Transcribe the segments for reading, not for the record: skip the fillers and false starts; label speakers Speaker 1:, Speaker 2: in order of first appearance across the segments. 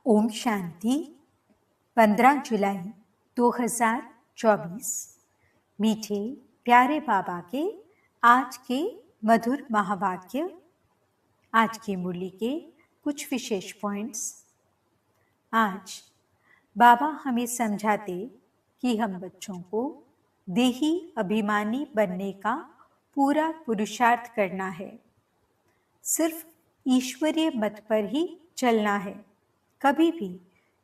Speaker 1: ओम शांति 15 जुलाई 2024। मीठे प्यारे बाबा के आज के मधुर महावाक्य। आज की मुरली के कुछ विशेष पॉइंट्स। आज बाबा हमें समझाते कि हम बच्चों को देही अभिमानी बनने का पूरा पुरुषार्थ करना है। सिर्फ ईश्वरीय मत पर ही चलना है। कभी भी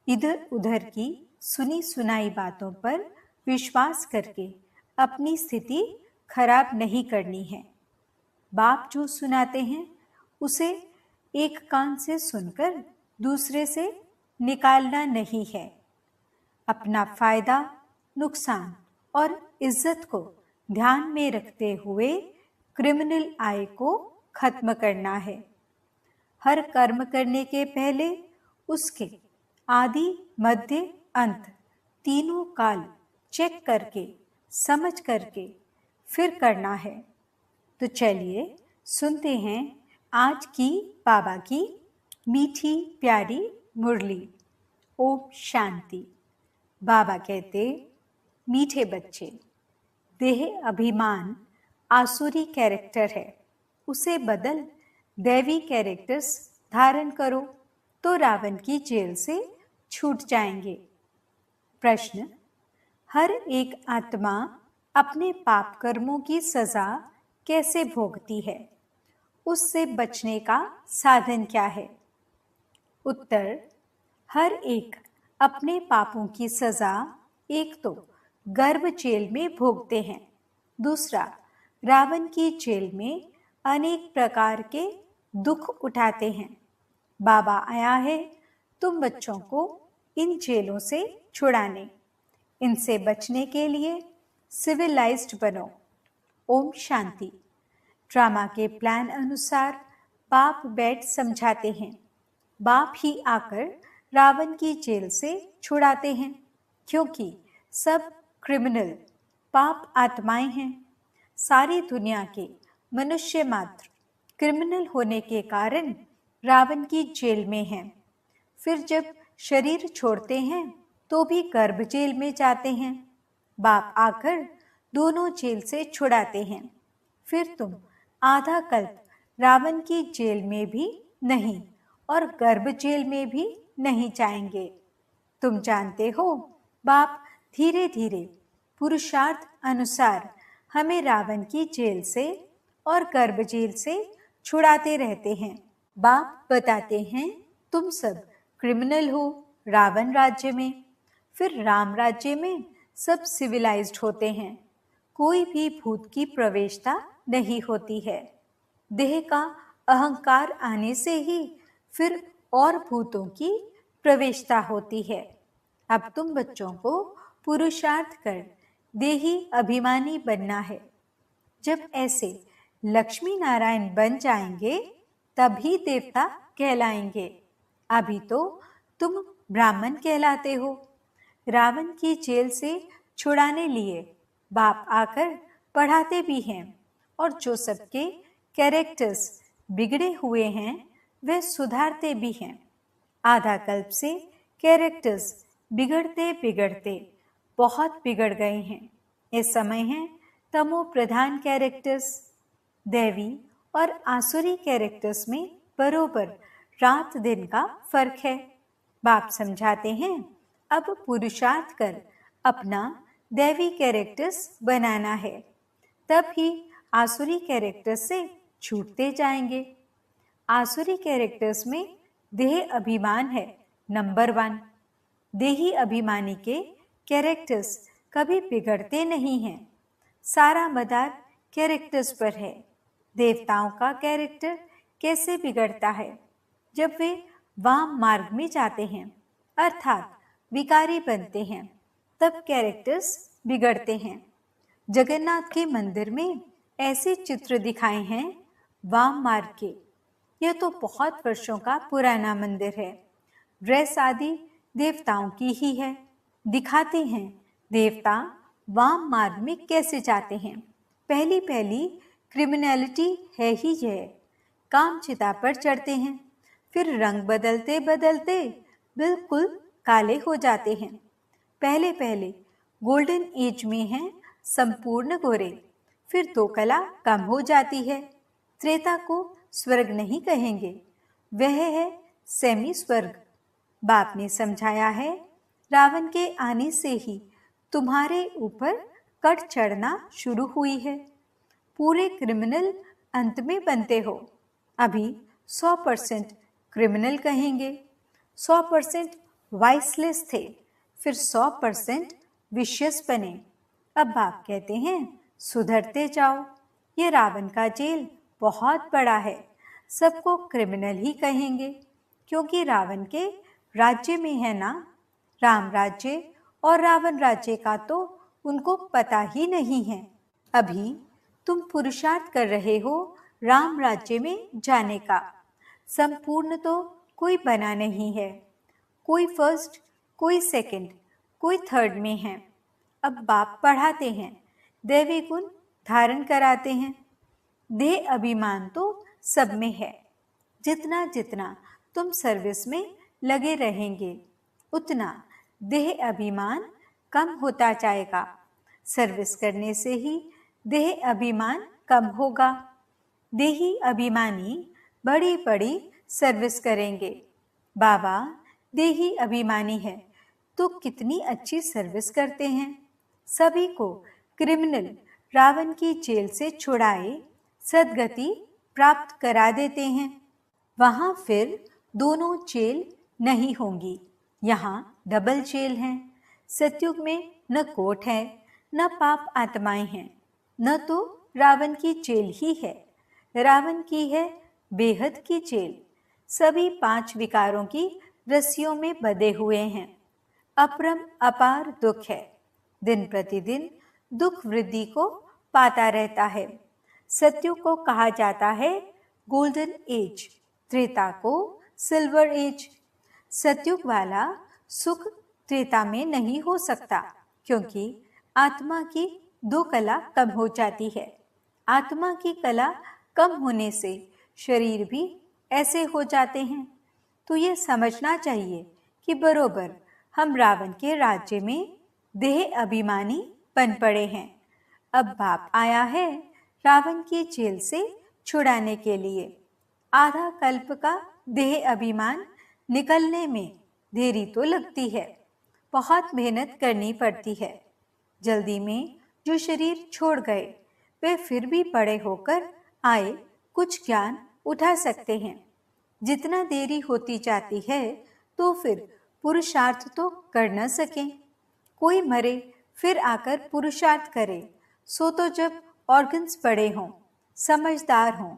Speaker 1: इधर उधर की सुनी सुनाई बातों पर विश्वास करके अपनी स्थिति खराब नहीं करनी है। बाप जो सुनाते हैं उसे एक कान से सुनकर दूसरे से निकालना नहीं है। अपना फायदा, नुकसान और इज्जत को ध्यान में रखते हुए क्रिमिनल आय को खत्म करना है। हर कर्म करने के पहले उसके आदि, मध्य, अंत तीनों काल चेक करके समझ करके फिर करना है। तो चलिए सुनते हैं आज की बाबा की मीठी प्यारी मुरली। ओम शांति। बाबा कहते, मीठे बच्चे, देह अभिमान आसुरी कैरेक्टर है, उसे बदल दैवी कैरेक्टर्स धारण करो तो रावण की जेल से छूट जाएंगे। प्रश्न: हर एक आत्मा अपने पाप कर्मों की सजा कैसे भोगती है? उससे बचने का साधन क्या है? उत्तर: हर एक अपने पापों की सजा एक तो गर्भ जेल में भोगते हैं, दूसरा रावण की जेल में अनेक प्रकार के दुख उठाते हैं। बाबा आया है तुम बच्चों को इन जेलों से छुड़ाने। इनसे बचने के लिए सिविलाइज्ड बनो। ओम शांति। ड्रामा के प्लान अनुसार बाप बैठ समझाते हैं। बाप ही आकर रावण की जेल से छुड़ाते हैं, क्योंकि सब क्रिमिनल पाप आत्माएं हैं। सारी दुनिया के मनुष्य मात्र क्रिमिनल होने के कारण रावण की जेल में हैं। फिर जब शरीर छोड़ते हैं तो भी गर्भ जेल में जाते हैं। बाप आकर दोनों जेल से छुड़ाते हैं। फिर तुम आधा कल्प रावण की जेल में भी नहीं और गर्भ जेल में भी नहीं जाएंगे। तुम जानते हो, बाप धीरे धीरे पुरुषार्थ अनुसार हमें रावण की जेल से और गर्भ जेल से छुड़ाते रहते हैं। बाप बताते हैं तुम सब क्रिमिनल हो रावण राज्य में, फिर राम राज्य में सब सिविलाइज्ड होते हैं। कोई भी भूत की प्रवेशता नहीं होती है। देह का अहंकार आने से ही फिर और भूतों की प्रवेशता होती है। अब तुम बच्चों को पुरुषार्थ कर देही अभिमानी बनना है। जब ऐसे लक्ष्मी नारायण बन जाएंगे तभी देवता कहलाएंगे। अभी तो तुम ब्राह्मण कहलाते हो। रावण की जेल से छुड़ाने लिए बाप आकर पढ़ाते भी हैं, और जो सबके कैरेक्टर्स बिगड़े हुए हैं वे सुधारते भी हैं। आधा कल्प से कैरेक्टर्स बिगड़ते बिगड़ते बहुत बिगड़ गए हैं। इस समय है तमो प्रधान कैरेक्टर्स। दैवी और आसुरी कैरेक्टर्स में बरोबर रात दिन का फर्क है। बाप समझाते हैं अब पुरुषार्थ कर अपना दैवी कैरेक्टर्स बनाना है, तब ही आसुरी कैरेक्टर्स से छूटते जाएंगे। आसुरी कैरेक्टर्स में देह अभिमान है नंबर 1। देही अभिमानी के कैरेक्टर्स कभी बिगड़ते नहीं हैं। सारा मदार कैरेक्टर्स पर है। देवताओं का कैरेक्टर कैसे बिगड़ता है? जब वे वाम मार्ग में जाते हैं अर्थात विकारी बनते हैं, तब कैरेक्टर्स बिगड़ते हैं। जगन्नाथ के मंदिर में ऐसे चित्र दिखाए हैं वाम मार्ग के। यह तो बहुत वर्षों का पुराना मंदिर है। ड्रेस आदि देवताओं की ही है। दिखाते हैं देवता वाम मार्ग में कैसे जाते हैं। पहली पहली क्रिमिनलिटी है ही यह। काम चिता पर चढ़ते हैं, फिर रंग बदलते बदलते बिल्कुल काले हो जाते हैं। पहले पहले गोल्डन एज में हैं संपूर्ण गोरे, फिर दो कला कम हो जाती है। त्रेता को स्वर्ग नहीं कहेंगे, वह है सेमी स्वर्ग। बाप ने समझाया है, रावण के आने से ही तुम्हारे ऊपर कट चढ़ना शुरू हुई है। पूरे क्रिमिनल अंत में बनते हो। अभी 100% क्रिमिनल कहेंगे, 100% वाइसलेस थे, फिर 100% विशियस बने। अब बाप कहते हैं सुधरते जाओ। ये रावण का जेल बहुत बड़ा है, सबको क्रिमिनल ही कहेंगे, क्योंकि रावण के राज्य में है ना। राम राज्य और रावण राज्य का तो उनको पता ही नहीं है। अभी तुम पुरुषार्थ कर रहे हो राम राज्य में जाने का। संपूर्ण तो कोई बना नहीं है, कोई फर्स्ट, कोई सेकंड, कोई थर्ड में है। अब बाप पढ़ाते हैं, दैवी गुण धारण कराते हैं। देह अभिमान तो सब में है। जितना जितना तुम सर्विस में लगे रहेंगे, उतना देह अभिमान कम होता जाएगा। सर्विस करने से ही देह अभिमान कम होगा। देही अभिमानी बड़ी बड़ी सर्विस करेंगे। बाबा देही अभिमानी है तो कितनी अच्छी सर्विस करते हैं। सभी को क्रिमिनल रावण की जेल से छुड़ाए सद्गति प्राप्त करा देते हैं। वहां फिर दोनों जेल नहीं होंगी, यहाँ डबल जेल है। सतयुग में न कोर्ट है, न पाप आत्माएं हैं, न तो रावण की जेल ही है। रावण की है बेहद की जेल। सभी 5 विकारों की रस्सियों में बंधे हुए हैं। अपरम अपार दुख है। दिन प्रतिदिन दुख वृद्धि को पाता रहता है। सत्युग को कहा जाता है गोल्डन एज, त्रेता को सिल्वर एज। सत्युग वाला सुख त्रेता में नहीं हो सकता, क्योंकि आत्मा की 2 कला कम हो जाती है। आत्मा की कला कम होने से शरीर भी ऐसे हो जाते हैं। तो ये समझना चाहिए कि बरोबर हम रावण के राज्य में देह अभिमानी बन पड़े हैं। अब बाप आया है रावण की जेल से छुड़ाने के लिए। आधा कल्प का देह अभिमान निकलने में देरी तो लगती है, बहुत मेहनत करनी पड़ती है। जल्दी में जो शरीर छोड़ गए वे फिर भी बड़े होकर आए कुछ ज्ञान उठा सकते हैं। जितना देरी होती जाती है तो फिर पुरुषार्थ तो कर न सकें। कोई मरे फिर आकर पुरुषार्थ करे, सो तो जब ऑर्गन्स बड़े हों, समझदार हों,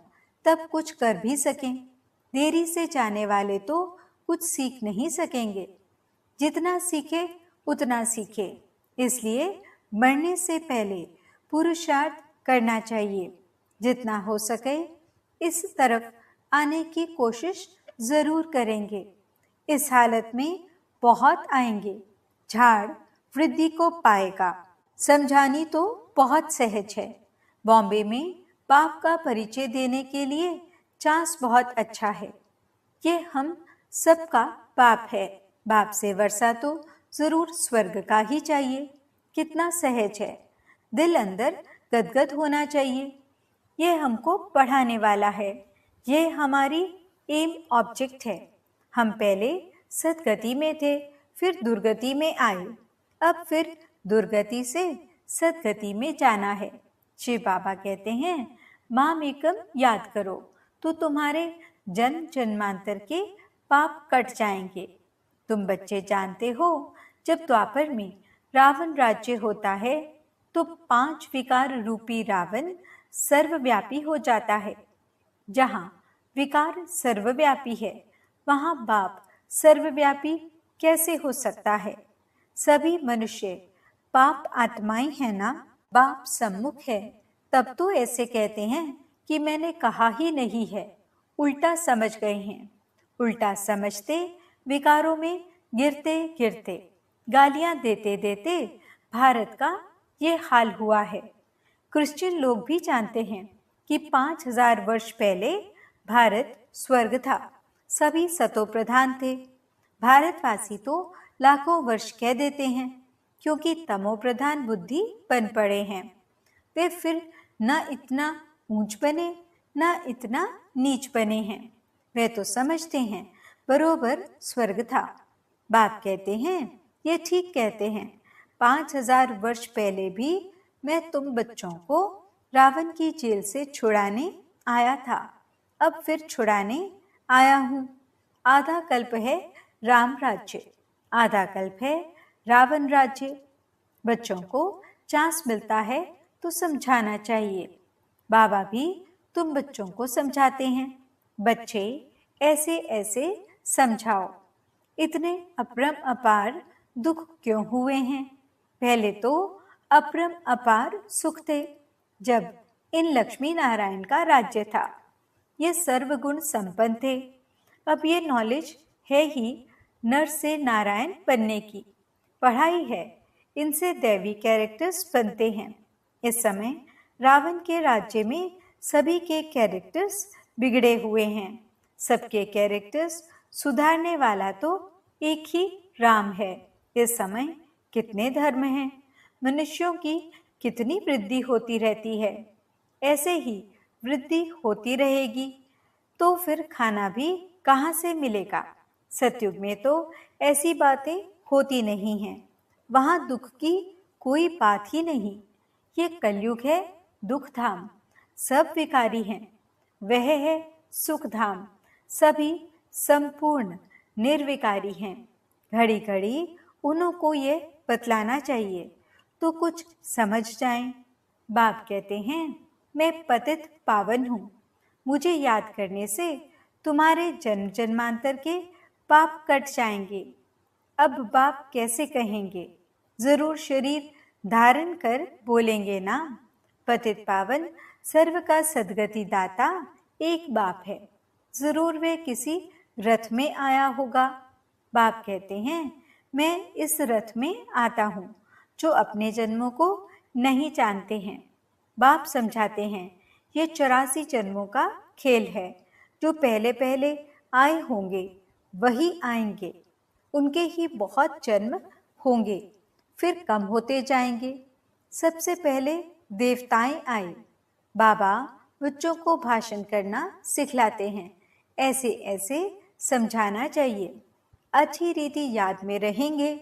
Speaker 1: तब कुछ कर भी सकें। देरी से जाने वाले तो कुछ सीख नहीं सकेंगे। जितना सीखे उतना सीखे, इसलिए मरने से पहले पुरुषार्थ करना चाहिए। जितना हो सके इस तरफ आने की कोशिश जरूर करेंगे। इस हालत में बहुत आएंगे। झाड़ वृद्धि को पाएगा। समझानी तो बहुत सहज है। बॉम्बे में पाप का परिचय देने के लिए चांस बहुत अच्छा है। ये हम सबका पाप है। बाप से वर्षा तो जरूर स्वर्ग का ही चाहिए। कितना सहज है। दिल अंदर गदगद होना चाहिए। ये हमको पढ़ाने वाला है। ये हमारी एम ऑब्जेक्ट है। हम पहले सदगति में थे, फिर दुर्गति में आए, अब फिर दुर्गति से सदगति में जाना है। शिव बाबा कहते हैं माम एकम याद करो तो तुम्हारे जन्म जन्मांतर के पाप कट जाएंगे। तुम बच्चे जानते हो जब द्वापर में रावण राज्य होता है तो 5 विकार रूपी रावण सर्वव्यापी हो जाता है। जहाँ विकार सर्वव्यापी है वहाँ बाप सर्वव्यापी कैसे हो सकता है। सभी मनुष्य पाप आत्माएं हैं ना। बाप सम्मुख है तब तो ऐसे कहते हैं कि मैंने कहा ही नहीं है। उल्टा समझ गए हैं। उल्टा समझते विकारों में गिरते गिरते गालियां देते देते भारत का ये हाल हुआ है। क्रिश्चियन लोग भी जानते हैं कि 5000 वर्ष पहले भारत स्वर्ग था। सभी सतो प्रधान थे। भारतवासी तो लाखों वर्ष कह देते हैं, क्योंकि तमो प्रधान बुद्धि बन पड़े हैं। वे फिर न इतना ऊंच बने न इतना नीच बने हैं। वे तो समझते हैं बरोबर स्वर्ग था। बाप कहते हैं ये ठीक कहते हैं। 5000 वर्ष पहले भी मैं तुम बच्चों को रावण की जेल से छुड़ाने आया था, अब फिर छुड़ाने आया हूँ। आधा कल्प है राम राज्य, आधा कल्प है रावण राज्य। बच्चों को चांस मिलता है तो समझाना चाहिए। बाबा भी तुम बच्चों को समझाते हैं, बच्चे ऐसे ऐसे समझाओ। इतने अपरम अपार दुख क्यों हुए हैं? पहले तो अपरम अपार सुख थे, जब इन लक्ष्मी नारायण का राज्य था। ये सर्वगुण संपन्न थे। अब ये नॉलेज है ही नर से नारायण बनने की, पढ़ाई है, इनसे दैवी कैरेक्टर्स बनते हैं। इस समय रावण के राज्य में सभी के कैरेक्टर्स बिगड़े हुए हैं। सबके कैरेक्टर्स सुधारने वाला तो एक ही राम है। इस समय कितने धर्म हैं, मनुष्यों की कितनी वृद्धि होती रहती है। ऐसे ही वृद्धि होती रहेगी तो फिर खाना भी कहाँ से मिलेगा? सतयुग में तो ऐसी बातें होती नहीं हैं, वहाँ दुख की कोई बात ही नहीं। ये कलयुग है दुख धाम, सब विकारी हैं। वह है सुख धाम, सभी संपूर्ण निर्विकारी हैं। घड़ी घड़ी उन्हों को ये बतलाना चाहिए तो कुछ समझ जाएं। बाप कहते हैं मैं पतित पावन हूँ, मुझे याद करने से तुम्हारे जन्म जन्मांतर के पाप कट जाएंगे। अब बाप कैसे कहेंगे? जरूर शरीर धारण कर बोलेंगे ना। पतित पावन सर्व का सद्गति दाता एक बाप है, जरूर वे किसी रथ में आया होगा। बाप कहते हैं मैं इस रथ में आता हूँ जो अपने जन्मों को नहीं जानते हैं। बाप समझाते हैं ये 84 जन्मों का खेल है। जो पहले पहले आए होंगे वही आएंगे, उनके ही बहुत जन्म होंगे, फिर कम होते जाएंगे। सबसे पहले देवताएं आए। बाबा बच्चों को भाषण करना सिखलाते हैं, ऐसे ऐसे समझाना चाहिए। अच्छी रीति याद में रहेंगे।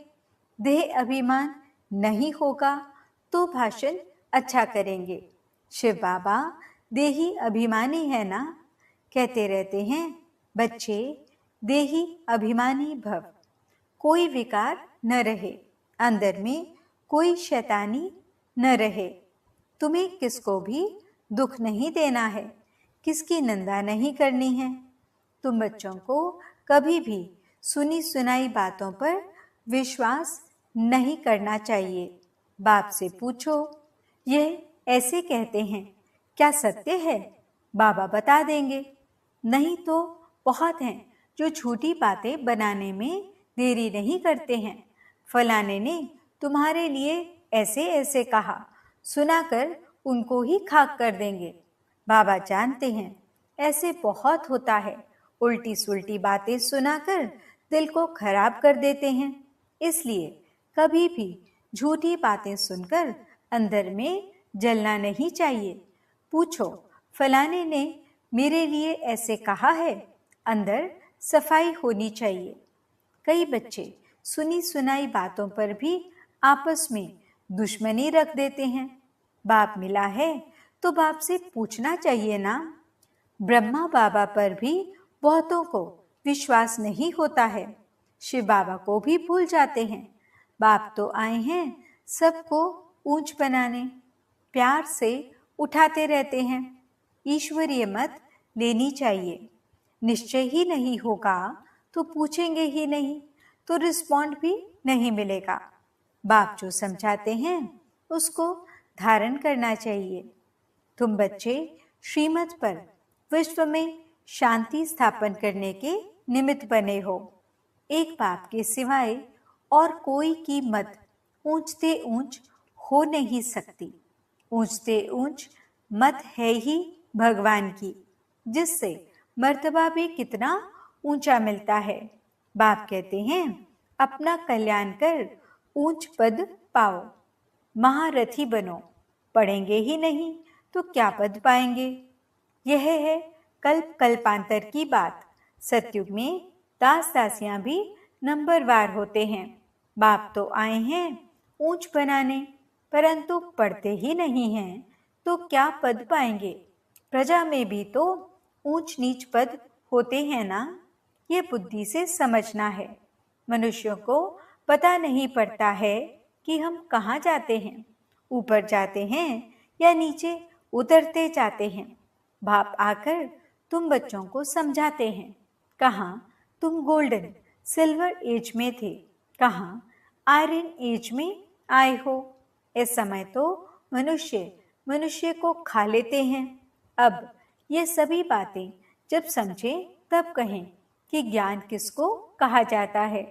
Speaker 1: देह अभिमान नहीं होगा तो भाषण अच्छा करेंगे। शिव बाबा देही अभिमानी है ना, कहते रहते हैं बच्चे देही अभिमानी भव। कोई विकार न रहे, अंदर में कोई शैतानी न रहे। तुम्हें किसको भी दुख नहीं देना है, किसकी निंदा नहीं करनी है। तुम बच्चों को कभी भी सुनी सुनाई बातों पर विश्वास नहीं करना चाहिए। बाप से पूछो यह ऐसे कहते हैं, क्या सत्य है? बाबा बता देंगे। नहीं तो बहुत हैं जो झूठी बातें बनाने में देरी नहीं करते हैं। फलाने ने तुम्हारे लिए ऐसे ऐसे कहा, सुनाकर उनको ही खाक कर देंगे। बाबा जानते हैं ऐसे बहुत होता है। उल्टी सुल्टी बातें सुनाकर दिल को खराब कर देते हैं। इसलिए कभी भी झूठी बातें सुनकर अंदर में जलना नहीं चाहिए। पूछो फलाने ने मेरे लिए ऐसे कहा है, अंदर सफाई होनी चाहिए। कई बच्चे सुनी सुनाई बातों पर भी आपस में दुश्मनी रख देते हैं। बाप मिला है तो बाप से पूछना चाहिए ना। ब्रह्मा बाबा पर भी बहुतों को विश्वास नहीं होता है, शिव बाबा को भी भूल जाते हैं। बाप तो आए हैं सबको ऊंच बनाने, प्यार से उठाते रहते हैं। ईश्वरीय मत लेनी चाहिए। निश्चय ही नहीं होगा तो पूछेंगे ही नहीं, तो रिस्पॉन्ड भी नहीं मिलेगा। बाप जो समझाते हैं उसको धारण करना चाहिए। तुम बच्चे श्रीमत पर विश्व में शांति स्थापन करने के निमित्त बने हो। एक बाप के सिवाय और कोई की मत ऊंचते ऊंच हो नहीं सकती। ऊंचते ऊंच मत है ही भगवान की, जिससे मर्तबा भी कितना ऊंचा मिलता है। बाप कहते हैं, अपना कल्याण कर ऊंच पद पाओ, महारथी बनो, पढ़ेंगे ही नहीं तो क्या पद पाएंगे। यह है कल्प कल्पांतर की बात। सतयुग में दास दासियां भी नंबरवार होते हैं। बाप तो आए हैं ऊंच बनाने, परंतु पढ़ते ही नहीं हैं तो क्या पद पाएंगे। प्रजा में भी तो ऊंच नीच पद होते हैं ना, ये बुद्धि से समझना है। मनुष्यों को पता नहीं पड़ता है कि हम कहाँ जाते हैं, ऊपर जाते हैं या नीचे उतरते जाते हैं। बाप आकर तुम बच्चों को समझाते हैं, कहाँ तुम गोल्डन सिल्वर एज में थे, कहाँ आयरन एज में आए हो। इस समय तो मनुष्य मनुष्य को खा लेते हैं। अब ये सभी बातें जब समझें तब कहें कि ज्ञान किसको कहा जाता है।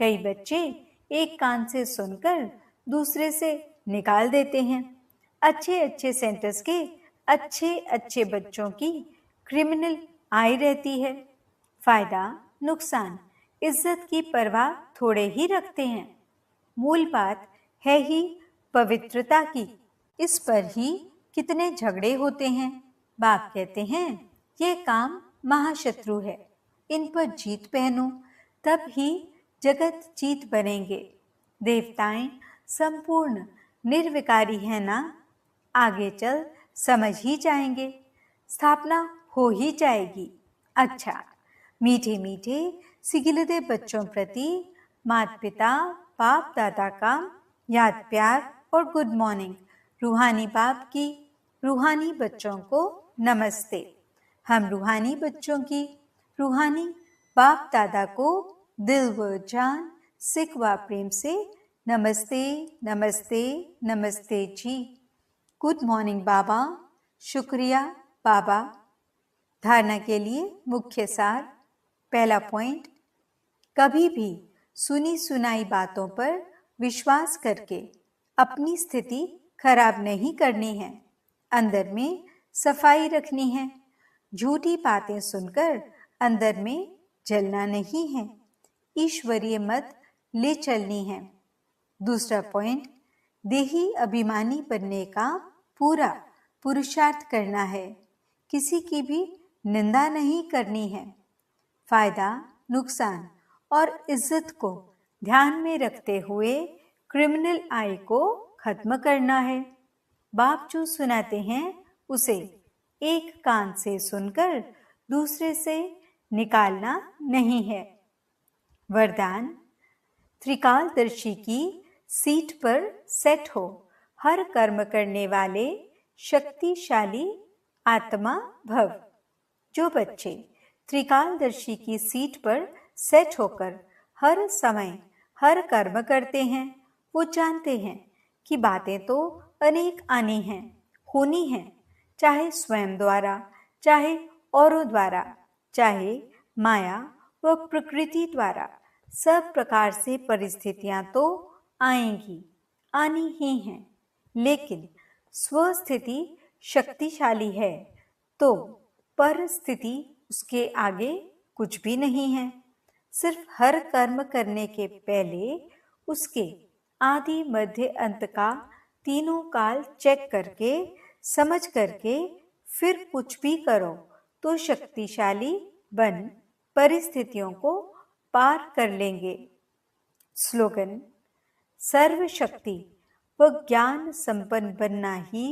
Speaker 1: कई बच्चे एक कान से सुनकर दूसरे से निकाल देते हैं। अच्छे अच्छे सेंटर्स के अच्छे अच्छे बच्चों की क्रिमिनल आई रहती है। फायदा नुकसान इज्जत की परवाह थोड़े ही रखते हैं। मूल बात है ही पवित्रता की। इस पर ही कितने झगड़े होते हैं। बाप कहते हैं, ये काम महाशत्रु है, इन पर जीत पहनो, तब ही जगत जीत बनेंगे। देवताएं संपूर्ण निर्विकारी है ना, आगे चल समझ ही जाएंगे, स्थापना हो ही जाएगी। अच्छा, मीठे मीठे सिगिलते बच्चों प्रति माता पिता बाप दादा का याद प्यार और गुड मॉर्निंग। रूहानी बाप की रूहानी बच्चों को नमस्ते। हम रूहानी बच्चों की रूहानी बाप दादा को दिल व जान सिक व प्रेम से नमस्ते नमस्ते नमस्ते जी। गुड मॉर्निंग बाबा। शुक्रिया बाबा। धारणा के लिए मुख्य सार। पहला पॉइंट, कभी भी सुनी सुनाई बातों पर विश्वास करके अपनी स्थिति खराब नहीं करनी है। अंदर में सफाई रखनी है। झूठी बातें सुनकर अंदर में जलना नहीं है। ईश्वरीय मत ले चलनी है। दूसरा पॉइंट, देही अभिमानी बनने का पूरा पुरुषार्थ करना है। किसी की भी निंदा नहीं करनी है। फायदा नुकसान और इज्जत को ध्यान में रखते हुए क्रिमिनल आई को खत्म करना है। बाप जो सुनाते हैं उसे एक कान से सुनकर दूसरे से निकालना नहीं है। वरदान, त्रिकालदर्शी की सीट पर सेट हो, हर कर्म करने वाले शक्तिशाली आत्मा भव। जो बच्चे त्रिकालदर्शी की सीट पर सेट होकर हर समय हर कर्म करते हैं, वो जानते हैं कि बातें तो अनेक आनी हैं, होनी हैं, चाहे स्वयं द्वारा, चाहे औरों द्वारा, चाहे माया व प्रकृति द्वारा। सब प्रकार से परिस्थितियां तो आएंगी, आनी ही हैं, लेकिन स्वस्थिति शक्तिशाली है तो परिस्थिति उसके आगे कुछ भी नहीं है। सिर्फ हर कर्म करने के पहले उसके आदि मध्य अंत का तीनों काल चेक करके समझ करके फिर कुछ भी करो तो शक्तिशाली बन परिस्थितियों को पार कर लेंगे। स्लोगन, सर्वशक्ति व ज्ञान संपन्न बनना ही